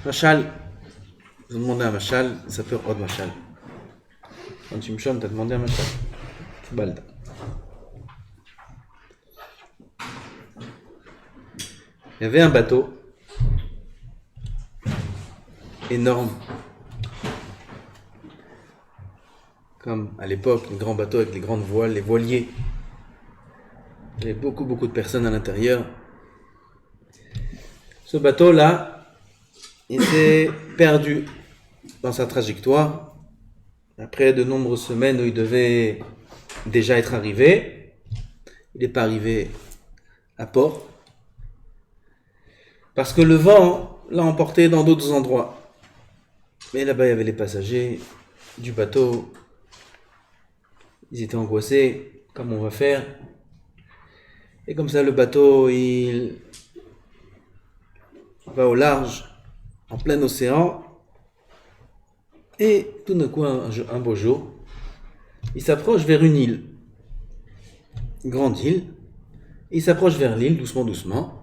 Machal, ils ont demandé un Machal, ça s'appelle Od Machal. Quand tu me chonnes, t'as demandé un Machal. Tu baldes. Il y avait un bateau énorme, comme à l'époque, les grands bateaux avec les grandes voiles, les voiliers. Il y avait beaucoup de personnes à l'intérieur. Ce bateau-là, il s'est perdu dans sa trajectoire. Après de nombreuses semaines où il devait déjà être arrivé, il n'est pas arrivé à port. Parce que le vent l'a emporté dans d'autres endroits. Mais là-bas, il y avait les passagers du bateau. Ils étaient angoissés. Comment on va faire? Et comme ça, le bateau, il va au large, en plein océan. Et tout d'un coup, un beau jour, il s'approche vers une île. Une grande île. Il s'approche vers l'île, doucement.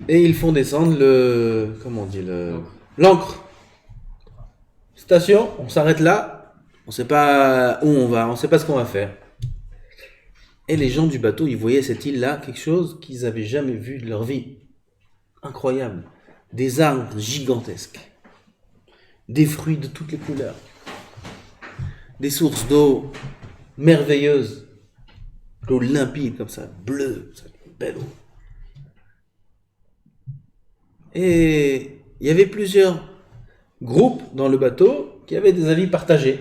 Et ils font descendre l'ancre. Station, on s'arrête là. On ne sait pas où on va, on ne sait pas ce qu'on va faire. Et les gens du bateau, ils voyaient cette île-là, quelque chose qu'ils n'avaient jamais vu de leur vie. Incroyable. Des arbres gigantesques. Des fruits de toutes les couleurs. Des sources d'eau merveilleuses. L'eau limpide comme ça, bleue, belle eau. Et il y avait plusieurs groupes dans le bateau qui avaient des avis partagés.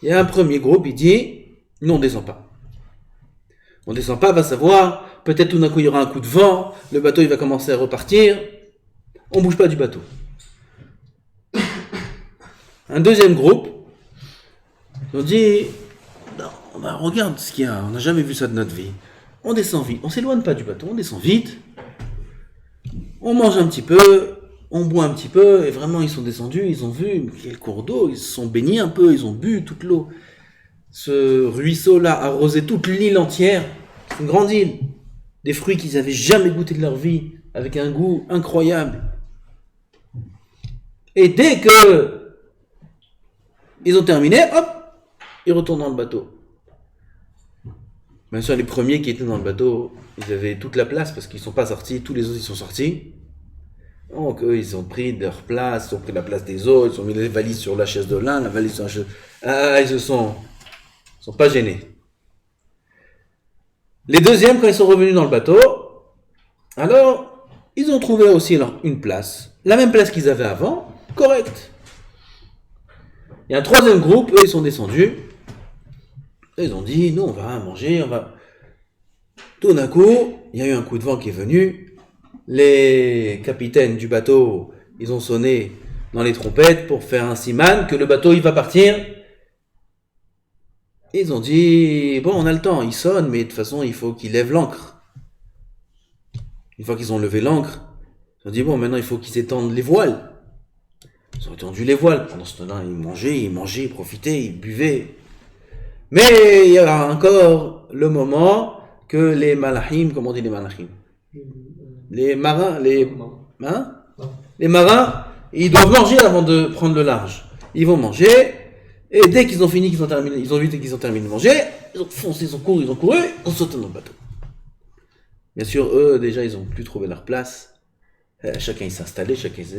Il y a un premier groupe, il dit, non, on ne descend pas. On ne descend pas, va savoir, peut-être tout d'un coup il y aura un coup de vent, le bateau il va commencer à repartir, on ne bouge pas du bateau. Un deuxième groupe, ils ont dit, non, regarde ce qu'il y a, on n'a jamais vu ça de notre vie. On descend vite, on ne s'éloigne pas du bateau, on descend vite, on mange un petit peu, on boit un petit peu, et vraiment ils sont descendus, ils ont vu quel cours d'eau, ils se sont baignés un peu, ils ont bu toute l'eau. Ce ruisseau-là arrosait toute l'île entière, c'est une grande île, des fruits qu'ils n'avaient jamais goûté de leur vie, avec un goût incroyable. Et dès que ils ont terminé, hop, ils retournent dans le bateau. Bien sûr, les premiers qui étaient dans le bateau, ils avaient toute la place parce qu'ils ne sont pas sortis, tous les autres ils sont sortis. Donc eux, ils ont pris leur place, ils ont pris la place des autres, ils ont mis les valises sur la chaise de l'un, la valise sur la chaise... Ah, ils sont pas gênés. Les deuxièmes, quand ils sont revenus dans le bateau, alors, ils ont trouvé aussi une place, la même place qu'ils avaient avant, correcte. Il y a un troisième groupe, eux, ils sont descendus. Ils ont dit, nous, on va manger, on va... Tout d'un coup, il y a eu un coup de vent qui est venu. Les capitaines du bateau, ils ont sonné dans les trompettes pour faire un siman que le bateau, il va partir. Ils ont dit, bon, on a le temps, ils sonnent, mais de toute façon, il faut qu'ils lèvent l'ancre. Une fois qu'ils ont levé l'ancre, ils ont dit, bon, maintenant, il faut qu'ils étendent les voiles. Ils ont étendu les voiles. Pendant ce temps-là, ils mangeaient, ils profitaient, ils buvaient. Mais il y a encore le moment que les malachim, comment on dit les malachim? Les marins, les marins, ils doivent manger avant de prendre le large. Ils vont manger, et dès qu'ils ont fini, qu'ils ont terminé, ils ont vu qu'ils ont terminé de manger, ils ont foncé, ils ont couru, ils ont sauté dans le bateau. Bien sûr, eux, déjà, ils ont plus trouvé leur place. Chacun il s'installait,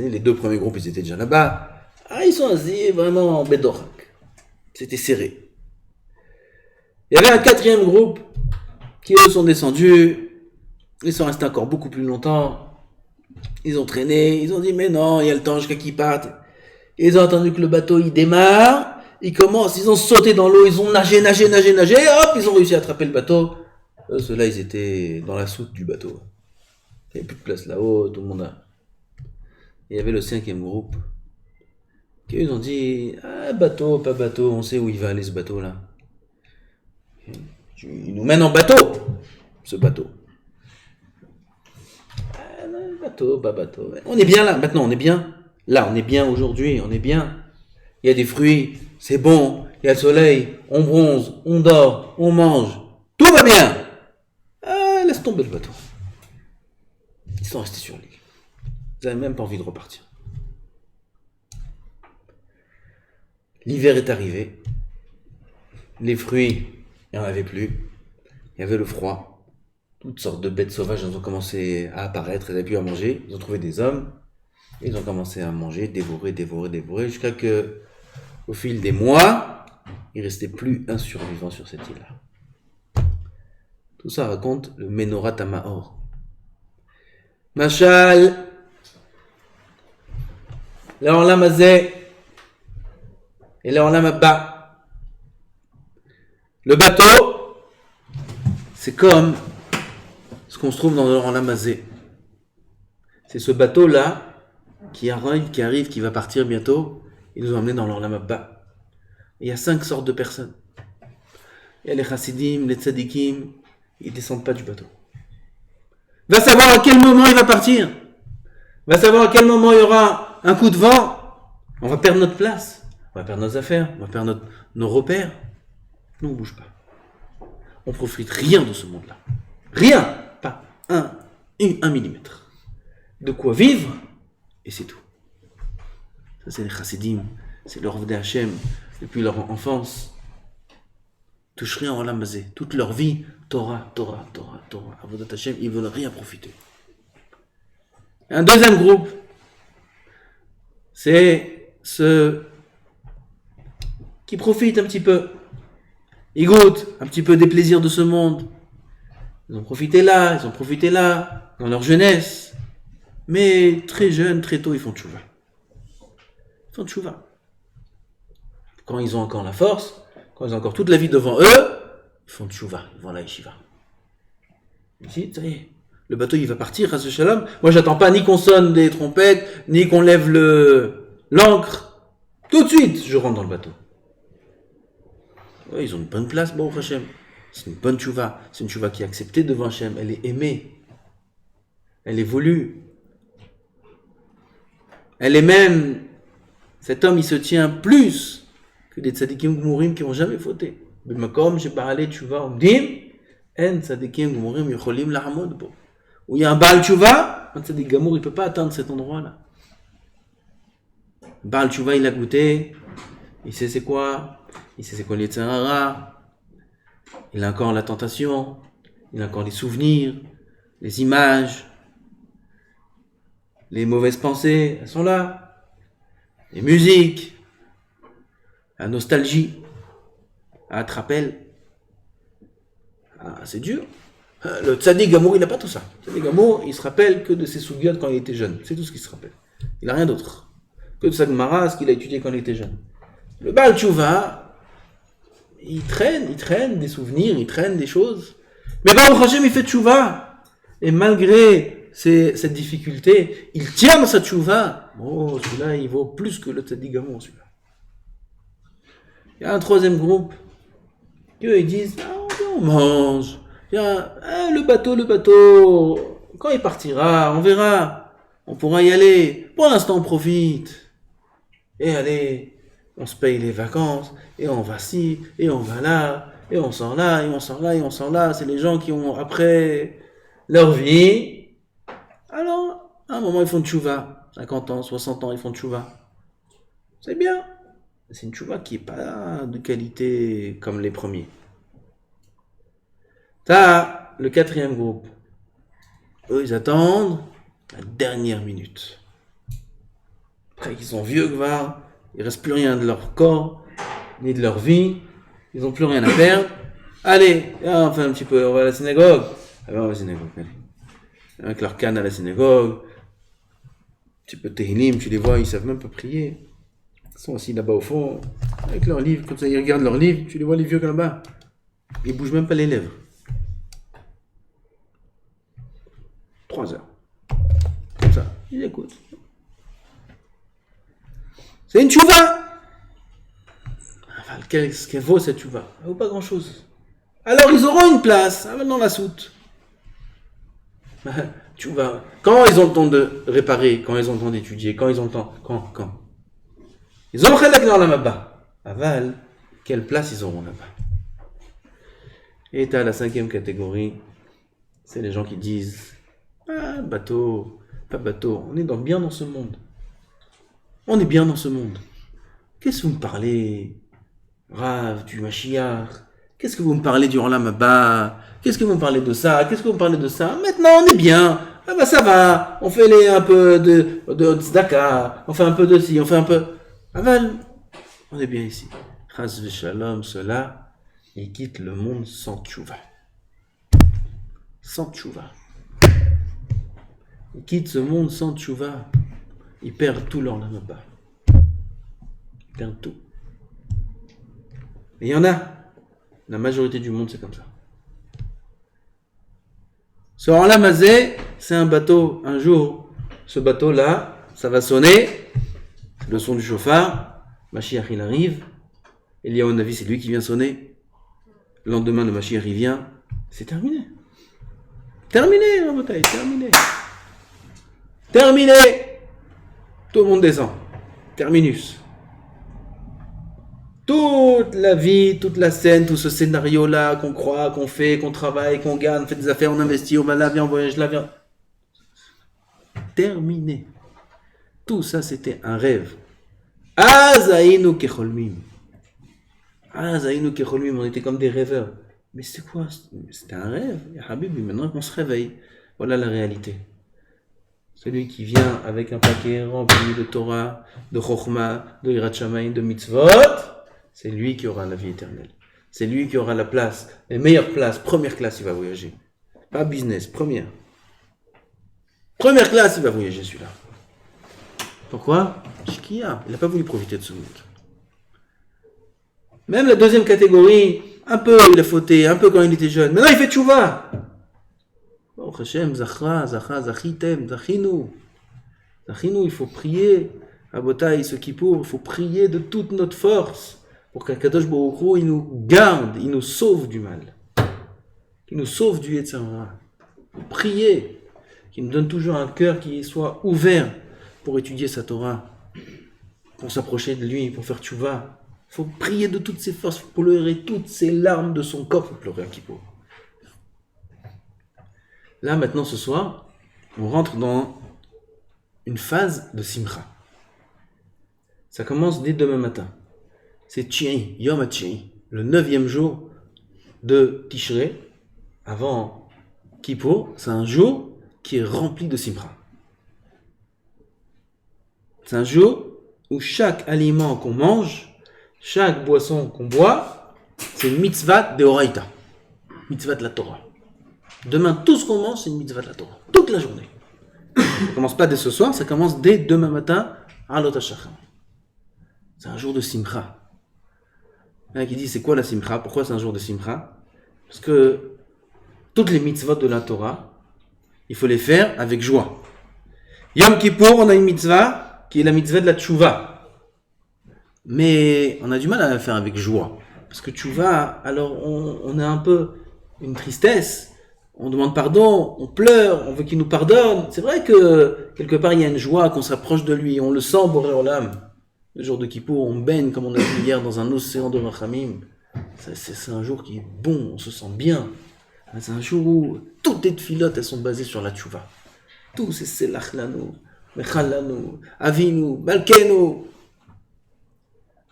les deux premiers groupes, ils étaient déjà là-bas. Ah, ils sont assis vraiment en bédorak. C'était serré. Il y avait un quatrième groupe qui, eux, sont descendus. Ils sont restés encore beaucoup plus longtemps. Ils ont traîné. Ils ont dit, mais non, il y a le temps jusqu'à qu'ils partent. Ils ont attendu que le bateau, il démarre. Ils commencent, ils ont sauté dans l'eau. Ils ont nagé. Hop, ils ont réussi à attraper le bateau. Ceux-là, ils étaient dans la soute du bateau. Il n'y avait plus de place là-haut. Tout le monde a... Il y avait le cinquième groupe. Qui, ils ont dit, ah, bateau, pas bateau. On sait où il va aller, ce bateau-là. Il nous mène en bateau, ce bateau. Ah, non, bateau, pas bateau. On est bien là, maintenant, on est bien. Là, on est bien aujourd'hui, on est bien. Il y a des fruits, c'est bon. Il y a le soleil, on bronze, on dort, on mange. Tout va bien. Ah, laisse tomber le bateau. Ils sont restés sur l'île. Vous n'avez même pas envie de repartir. L'hiver est arrivé. Les fruits, il n'y en avait plus. Il y avait le froid. Toutes sortes de bêtes sauvages ont commencé à apparaître. Ils n'avaient plus à manger. Ils ont trouvé des hommes. Et ils ont commencé à manger, dévorer, jusqu'à que, au fil des mois, il ne restait plus un survivant sur cette île-là. Tout ça raconte le Menorah Tamahor. Machal, l'Olam Hazeh et l'Olam Haba. Le bateau, c'est comme ce qu'on se trouve dans l'Olam Hazeh. C'est ce bateau-là qui arrive, qui va partir bientôt. Ils nous ont emmenés dans l'Olam Haba. Il y a 5 sortes de personnes. Il y a les chassidim, les tzadikim, ils descendent pas du bateau. Va savoir à quel moment il va partir. Va savoir à quel moment il y aura un coup de vent. On va perdre notre place. On va perdre nos affaires. On va perdre nos repères. Nous, on bouge pas. On profite rien de ce monde-là. Rien. Pas un millimètre. De quoi vivre, et c'est tout. Ça, c'est les chassidim. C'est leur Vodé Hashem. Depuis leur enfance. Touche rien en Olam Hazeh. Toute leur vie, Torah. Avodat Hashem, ils veulent rien profiter. Un deuxième groupe, c'est ceux qui profitent un petit peu. Ils goûtent un petit peu des plaisirs de ce monde. Ils ont profité là, dans leur jeunesse. Mais très jeunes, très tôt, ils font tchouva. Quand ils ont encore la force, quand ils ont encore toute la vie devant eux, ils font tchouva, ils vont à la yeshiva. Ici, ça y est, le bateau il va partir, Chas Shalom. Moi j'attends pas ni qu'on sonne des trompettes, ni qu'on lève l'ancre. Tout de suite, je rentre dans le bateau. Ouais, ils ont une bonne place, bon Hashem. C'est une bonne tchouva. C'est une tchouva qui est acceptée devant Hashem. Elle est aimée. Elle est voulue. Elle est même... Cet homme, il se tient plus que des tzadikim gmourim qui n'ont jamais fauté. B'makom shebaralei tchouva omdim, en tzadikim gmourim yocholim la'amod bo. Où il y a un Baal Tchouva, un tzadik gamour, il ne peut pas atteindre cet endroit-là. Baal Tchouva, il a goûté, il sait c'est quoi les tzarara, il a encore la tentation, il a encore les souvenirs, les images, les mauvaises pensées, elles sont là, les musiques, la nostalgie, ah, te rappelles, ah, c'est dur. Le tzaddik gamour, il n'a pas tout ça. Le tzaddik gamour, il se rappelle que de ses sougiotes quand il était jeune. C'est tout ce qu'il se rappelle. Il n'a rien d'autre. Que de sa Gemara, ce qu'il a étudié quand il était jeune. Le Baal Tchouva, il traîne des souvenirs, il traîne des choses. Mais Baruch Hashem, il fait Tchouva. Et malgré cette difficulté, il tient dans sa Tchouva. Oh, celui-là, il vaut plus que le tzaddik gamour, celui-là. Il y a un troisième groupe. Ils disent, on mange. Le bateau, quand il partira, on verra, on pourra y aller, pour l'instant on profite, et allez, on se paye les vacances, et on va ci, et on va là, et on sort là, et on sort là, et on sort là, c'est les gens qui ont, après leur vie, alors, à un moment ils font tchouva, 50 ans, 60 ans, ils font tchouva, c'est bien, c'est une tchouva qui n'est pas de qualité comme les premiers. T'as le quatrième groupe. Eux, ils attendent la dernière minute. Après qu'ils sont vieux, Gvar, il ne reste plus rien de leur corps, ni de leur vie, ils n'ont plus rien à perdre. Allez, on fait un petit peu, on va à la synagogue. Allez, on va à la synagogue, allez. Avec leur canne à la synagogue, un petit peu de Tehillim, tu les vois, ils ne savent même pas prier. Ils sont assis là-bas au fond, avec leurs livres, comme ça, ils regardent leurs livres, tu les vois les vieux là-bas. Ils ne bougent même pas les lèvres. 3 heures. Comme ça, ils écoutent. C'est une tchouva. Enfin, qu'est-ce qu'elle vaut cette tchouva? Elle vaut pas grand-chose. Alors ils auront une place dans la soute. Tchouva. Quand ils ont le temps de réparer, quand ils ont le temps d'étudier, quand ils ont le temps... Quand ils ont le dans la mabba. Aval, quelle place ils auront là-bas? Et t'as la 5e catégorie, c'est les gens qui disent bateau, pas bateau, on est bien dans ce monde. On est bien dans ce monde. Qu'est-ce que vous me parlez, Rav, du Mashiach? Qu'est-ce que vous me parlez du Olam Haba? Qu'est-ce que vous me parlez de ça? Qu'est-ce que vous me parlez de ça? Maintenant, on est bien. Ah bah ça va. On fait un peu de tzedaka. On fait un peu de ci, on fait un peu... Aval, on est bien ici. Chas v'shalom, ceux-là, ils quittent le monde sans tchouva. Sans tchouva. Ils quittent ce monde sans tchouva. Ils perdent tout leur Olam Haba. Ils perdent tout. Et il y en a. La majorité du monde, c'est comme ça. Ce Olam Hazé, c'est un bateau. Un jour, ce bateau-là, ça va sonner. C'est le son du chauffard. Mashiach, il arrive. Eliyahu Navi, c'est lui qui vient sonner. Le lendemain, le Mashiach, il vient. C'est terminé. Terminé, la bataille, terminé. Terminé. Tout le monde descend. Terminus. Toute la vie, toute la scène, tout ce scénario-là qu'on croit, qu'on fait, qu'on travaille, qu'on gagne, on fait des affaires, on investit, on va là, viens, on voyage là, viens. Terminé. Tout ça, c'était un rêve. Azaïnu kecholmim. Azaïnu kecholmim, on était comme des rêveurs. Mais c'était quoi? C'était un rêve. Habibi, maintenant qu'on se réveille. Voilà la réalité. Celui qui vient avec un paquet rempli de Torah, de Chokhmah, de Yirat Shamayim, de Mitzvot, c'est lui qui aura la vie éternelle. C'est lui qui aura la place, les meilleures places, première classe, il va voyager. Pas business, première. Première classe, il va voyager celui-là. Pourquoi? Shkia, il n'a pas voulu profiter de ce monde. Même la deuxième catégorie, un peu il a fauté, un peu quand il était jeune. Maintenant il fait tchouva. Oh Hashem, zachitem, zachinu. Zachinu, il faut prier. Abotai, ce Kippour, il faut prier de toute notre force pour qu'Akadosh Baruch Hu, il nous garde, il nous sauve du mal. Qu'il nous sauve du Yetzer Hara. Il faut prier, qu'il nous donne toujours un cœur qui soit ouvert pour étudier sa Torah, pour s'approcher de lui, pour faire tchouva. Il faut prier de toutes ses forces, pour pleurer toutes ses larmes de son corps, pour pleurer à Kippour. Là, maintenant, ce soir, on rentre dans une phase de simcha. Ça commence dès demain matin. C'est Tshiri, Yom HaTshiri, le 9e jour de Tishrei, avant Kippour. C'est un jour qui est rempli de simcha. C'est un jour où chaque aliment qu'on mange, chaque boisson qu'on boit, c'est une mitzvah de Horaïta, mitzvah de la Torah. Demain, tout ce qu'on mange, c'est une mitzvah de la Torah. Toute la journée. Ça ne commence pas dès ce soir, ça commence dès demain matin à Alot HaShachar. C'est un jour de simcha. Il y en a qui disent, c'est quoi la simcha? Pourquoi c'est un jour de simcha? Parce que toutes les mitzvot de la Torah, il faut les faire avec joie. Yom Kippour, on a une mitzvah qui est la mitzvah de la tchouva. Mais on a du mal à la faire avec joie. Parce que tchouva, alors on a un peu une tristesse. On demande pardon, on pleure, on veut qu'il nous pardonne. C'est vrai que quelque part il y a une joie qu'on s'approche de lui, on le sent Boré Olam. Le jour de Kippour, on baigne comme on a vu hier dans un océan de Rachamim. C'est un jour qui est bon, on se sent bien. C'est un jour où toutes les tfilotes elles sont basées sur la tchouva. Tout c'est Selach Lanu, Mechal Lanu, Avinu, Malkenu.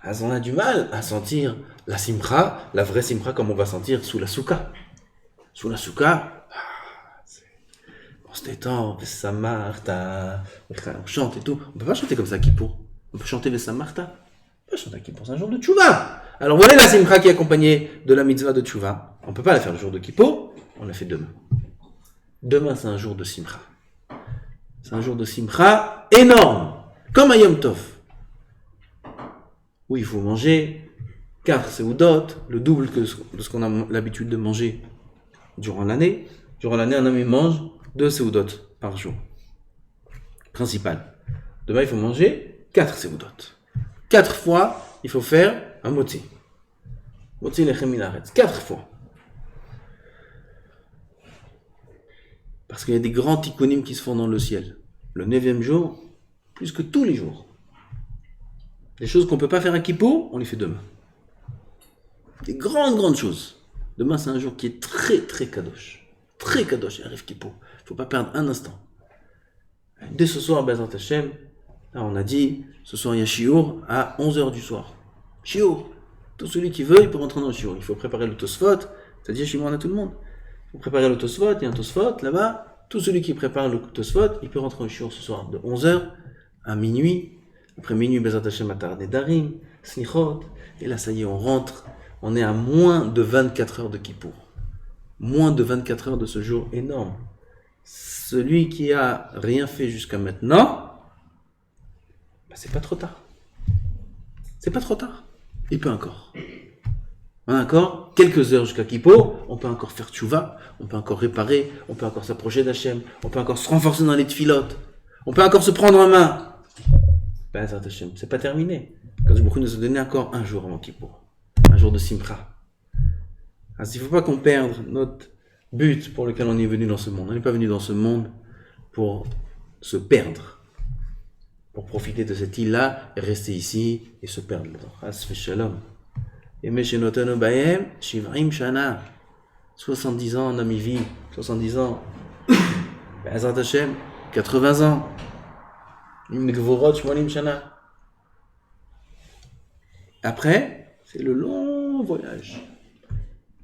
Alors on a du mal à sentir la simcha, la vraie simcha comme on va sentir sous la souka. Sous la souka, on se détend, Vesamarta, on chante et tout. On peut pas chanter comme ça à Kippour. On peut chanter Vesamarta. On peut chanter à Kippour, c'est un jour de tchouva. Alors voilà la simcha qui est accompagnée de la mitzvah de tchouva. On peut pas la faire le jour de Kippour, on la fait demain. Demain c'est un jour de simcha. C'est un jour de simcha énorme, comme un Yom Tov. Où il faut manger 4 seudot, le double de ce qu'on a l'habitude de manger durant l'année. Durant l'année, un homme il mange 2 seudot par jour. Principal. Demain, il faut manger 4 seudot. 4 fois, il faut faire un motzi. Motzi lechem min haaretz. 4 fois. Parce qu'il y a des grands tikkunim qui se font dans le ciel. Le 9e jour, plus que tous les jours. Les choses qu'on ne peut pas faire à Kippour, on les fait demain. Des grandes choses. Demain, c'est un jour qui est très, très kadosh. Très kadosh, il arrive Kippour. Il ne faut pas perdre un instant. Dès ce soir, Bezrat Hashem, là on a dit, ce soir il y a Shiur à 11h du soir. Shiur. Tout celui qui veut, il peut rentrer dans le Shiur. Il faut préparer le Tosfot, c'est-à-dire chez moi on a tout le monde. Il faut préparer le Tosfot, il y a un Tosfot là-bas. Tout celui qui prépare le Tosfot, il peut rentrer au Shiur ce soir de 11h à minuit. Après minuit, Bezrat Hashem Atar Nedarim, Snichot. Et là ça y est, on rentre. On est à moins de 24 heures de Kippour. Moins de 24 heures de ce jour énorme. Celui qui a rien fait jusqu'à maintenant, ben c'est pas trop tard. C'est pas trop tard. Il peut encore. On a encore quelques heures jusqu'à Kippour. On peut encore faire tchouva. On peut encore réparer. On peut encore s'approcher d'Hachem. On peut encore se renforcer dans les tfilotes. On peut encore se prendre en main. Ben, Hachem, c'est pas terminé. Kadosh Baruch Hu nous a donné encore un jour avant Kippour. Un jour de Simcha. Alors, il ne faut pas qu'on perde notre but pour lequel on est venu dans ce monde. On n'est pas venu dans ce monde pour se perdre, pour profiter de cette île-là et rester ici et se perdre dedans. As shalom. Et Meshenotanu Bayem, Shivrim Shana, 70 ans, on a mis vie, 70 ans. Bezrat Hashem, 80 ans. Gvorot Shmonim Shana. Après, c'est le long voyage.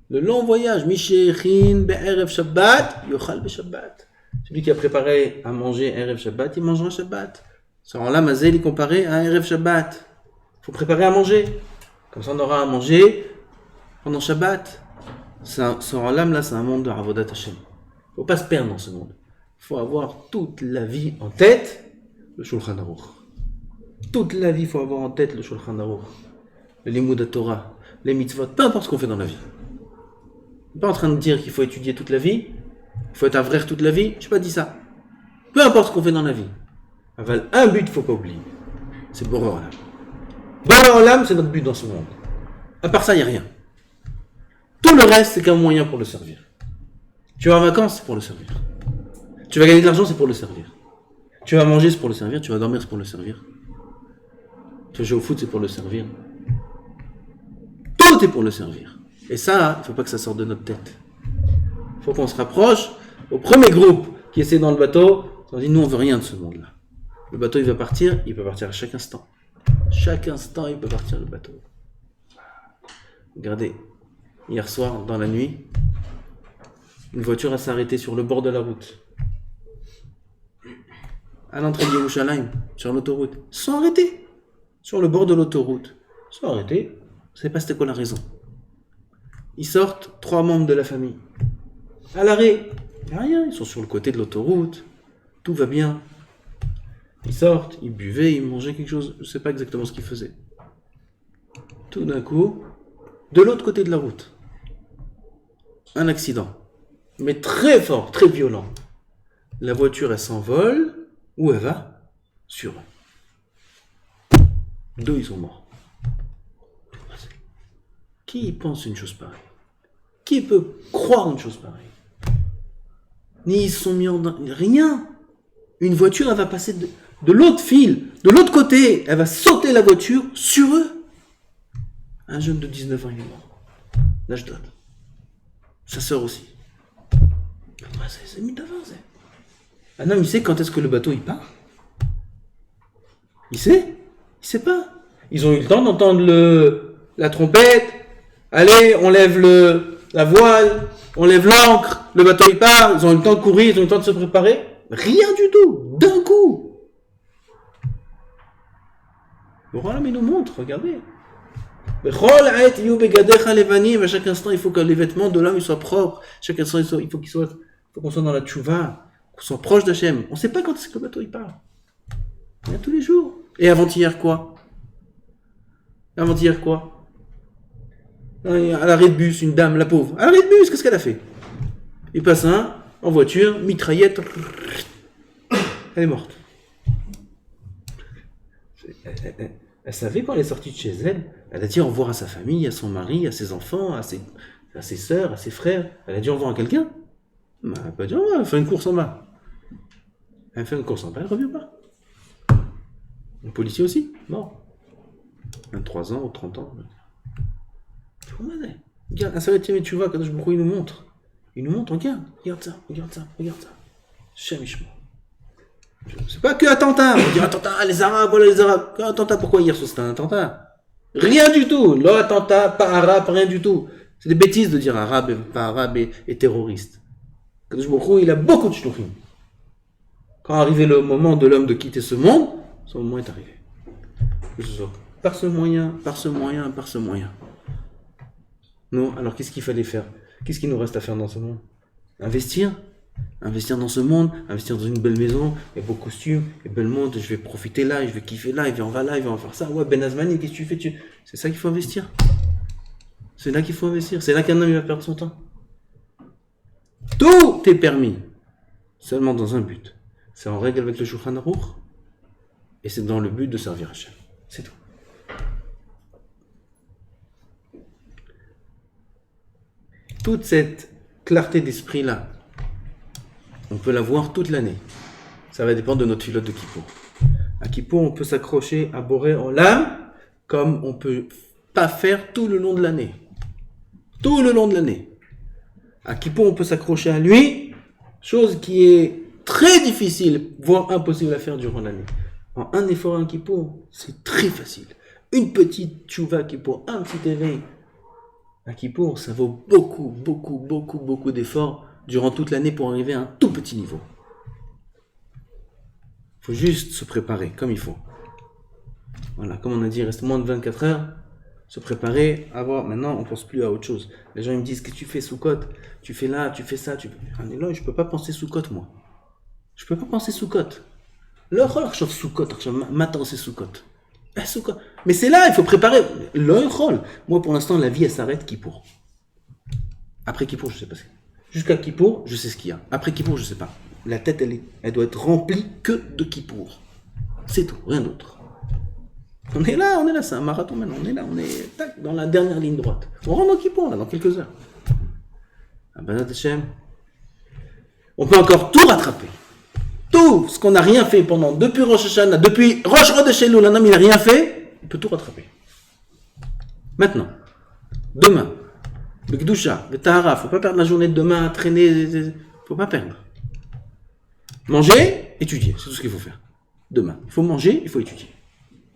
Le long voyage. Mishechin be'erev Shabbat, yochal be'Shabbat. Celui qui a préparé à manger Erev Shabbat, il mangera Shabbat. Ce rang-là, Mazel, il comparait à Erev Shabbat. Il faut préparer à manger. Comme ça, on aura à manger pendant Shabbat. Ce rang-là, là, c'est un monde de Avodat Hashem. Il ne faut pas se perdre dans ce monde. Il faut avoir toute la vie en tête le Shulchan Aruch. Toute la vie, il faut avoir en tête le Shulchan Aruch. Le Limud Torah, les mitzvot, peu importe ce qu'on fait dans la vie. Je ne suis pas en train de dire qu'il faut étudier toute la vie, il faut être avraire toute la vie, je n'ai pas dit ça. Peu importe ce qu'on fait dans la vie. Aval, un but, il ne faut pas oublier. C'est Boré Olam. Boré Olam, c'est notre but dans ce monde. À part ça, il n'y a rien. Tout le reste, c'est qu'un moyen pour le servir. Tu vas en vacances, c'est pour le servir. Tu vas gagner de l'argent, c'est pour le servir. Tu vas manger, c'est pour le servir. Tu vas dormir, c'est pour le servir. Tu vas jouer au foot, c'est pour le servir. Tout est pour le servir. Et ça, il ne faut pas que ça sorte de notre tête. Il faut qu'on se rapproche au premier groupe qui essaie dans le bateau. On dit, nous, on veut rien de ce monde-là. Le bateau, il va partir, il peut partir à chaque instant. Chaque instant, il peut partir le bateau. Regardez, hier soir, dans la nuit, une voiture s'est arrêtée sur le bord de la route. À l'entrée de Yerushalayim, sur l'autoroute. Ils sont arrêtés. Sur le bord de l'autoroute. Ils sont arrêtés. Vous ne savez pas c'était quoi la raison. Ils sortent, 3 membres de la famille. À l'arrêt, il n'y a rien. Ils sont sur le côté de l'autoroute. Tout va bien. Ils sortent, ils buvaient, ils mangeaient quelque chose. Je ne sais pas exactement ce qu'ils faisaient. Tout d'un coup, de l'autre côté de la route, un accident. Mais très fort, très violent. La voiture, elle s'envole. Où elle va? Sur eux. 2, ils sont morts. Qui pense une chose pareille? Qui peut croire une chose pareille? Ni ils se sont mis en... Rien. Une voiture, elle va passer de l'autre fil, de l'autre côté. Elle va sauter la voiture sur eux. Un jeune de 19 ans, il est mort. D'Ashdod. Sa sœur aussi. C'est mis d'avance. Un homme, il sait quand est-ce que le bateau, il part. Il sait. Il sait pas. Ils ont eu le temps d'entendre la trompette. Allez, on lève la voile, on lève l'ancre, le bateau, il part. Ils ont eu le temps de courir, ils ont eu le temps de se préparer. Rien du tout. D'un coup. Le roi, mais il nous montre, regardez. À chaque instant, il faut que les vêtements de l'homme soient propres. Chaque instant, il faut qu'on soit dans la tchouva, qu'on soit proche d'Hachem. On ne sait pas quand est-ce que le bateau il part. Il y a tous les jours. Et avant-hier quoi? Avant-hier quoi? À l'arrêt de bus, une dame, la pauvre. À l'arrêt de bus, qu'est-ce qu'elle a fait? Il passe un, en voiture, mitraillette. Elle est morte. Elle savait quand elle est sortie de chez elle, elle a dit au revoir à sa famille, à son mari, à ses enfants, à ses sœurs, à ses frères. Elle a dit au revoir à quelqu'un. Elle n'a pas dit, elle fait une course en bas. Elle fait une course en bas, elle ne revient pas. Un policier aussi, mort. 23 ans ou 30 ans. Regarde, un salut, mais tu vois, quand je il nous montre. Il nous montre, regarde ça, regarde ça, regarde ça. Chamichement. C'est pas que attentat. On dit attentat, les Arabes, voilà les Arabes. Que attentat, pourquoi hier soir c'était un attentat? Rien du tout. Là, attentat, pas arabe, rien du tout. C'est des bêtises de dire arabe, pas arabe et terroriste. Kadosh Baruch Hu, il a beaucoup de shluchim. Quand arrivé le moment de l'homme de quitter ce monde, son moment est arrivé. Par ce moyen, par ce moyen, par ce moyen. Non, alors qu'est-ce qu'il fallait faire? Qu'est-ce qu'il nous reste à faire dans ce monde? Investir. Investir dans ce monde, investir dans une belle maison, et beaux costumes, et belle montre, je vais profiter là, et je vais kiffer là, et puis on va là, et on va faire ça. Ouais, Ben Azmani, qu'est-ce que tu fais? C'est ça qu'il faut investir. C'est là qu'il faut investir. C'est là qu'un homme il va perdre son temps. Tout est permis. Seulement dans un but. C'est en règle avec le Shulchan Aruch, et c'est dans le but de servir Hachem. C'est tout. Toute cette clarté d'esprit-là, on peut la voir toute l'année. Ça va dépendre de notre filote de Kippour. À Kippour, on peut s'accrocher à Boré en l'âme, comme on peut pas faire tout le long de l'année. Tout le long de l'année. À Kippour, on peut s'accrocher à lui, chose qui est très difficile, voire impossible à faire durant l'année. En un effort à Kippour, c'est très facile. Une petite tchouva Kippour, un petit éveil à Kippour, ça vaut beaucoup d'efforts durant toute l'année pour arriver à un tout petit niveau. Il faut juste se préparer comme il faut. Voilà, comme on a dit, il reste moins de 24 heures. Se préparer, avoir. Maintenant, on ne pense plus à autre chose. Les gens ils me disent, qu'est-ce que tu fais Soukot? Tu fais là, tu fais ça. Là, je ne peux pas penser Soukot, moi. Je ne peux pas penser Soukot. Là, je Soukot, maintenant c'est Soukot. Mais c'est là, il faut préparer. Moi, pour l'instant, la vie, elle s'arrête Kippour. Après Kippour, je ne sais pas ce qu'il y a. Jusqu'à Kippour, je sais ce qu'il y a. Après Kippour, je ne sais pas. La tête, elle doit être remplie que de Kippour. C'est tout, rien d'autre. On est là, c'est un marathon maintenant. On est là, on est tac, dans la dernière ligne droite. On rentre dans Kippour, là, dans quelques heures. Abazat Hashem. On peut encore tout rattraper. Tout ce qu'on n'a rien fait depuis Rosh Hashanah, depuis Rosh Chodesh Elul, un homme il n'a rien fait, il peut tout rattraper. Maintenant, demain, le Gdusha, le Tahara, faut pas perdre la journée de demain à traîner, faut pas perdre. Manger, étudier, c'est tout ce qu'il faut faire. Demain, il faut manger, il faut étudier.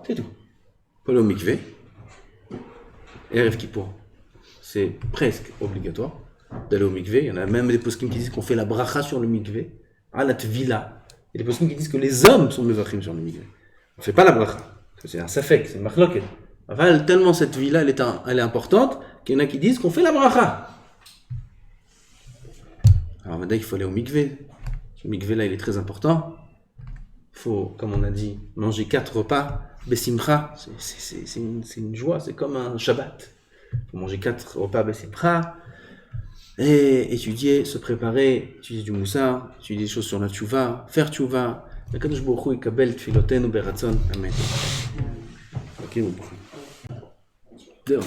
C'est tout. Faut aller au mikvé. Et Erev Kippour, c'est presque obligatoire d'aller au mikvé. Il y en a même des poskim qui disent qu'on fait la bracha sur le mikvé, à la tvila. Il y a des poskim qui disent que les hommes sont mevachim sur le mikvé. On ne fait pas la bracha. C'est un safek, c'est une marloquet. Enfin, tellement cette vie-là, elle est importante, qu'il y en a qui disent qu'on fait la bracha. Alors maintenant, il faut aller au mikvé. Ce mikvé-là, il est très important. Il faut, comme on a dit, manger 4 repas. Besimcha, c'est une joie, c'est comme un Shabbat. Il faut manger 4 repas Besimcha. Et étudier, se préparer, étudier du moussar, étudier des choses sur la tchouva, faire tchouva. Akadosh Baruch Hu yikabel tfilotenu beratzon. Amen. Ok, mon Dehors.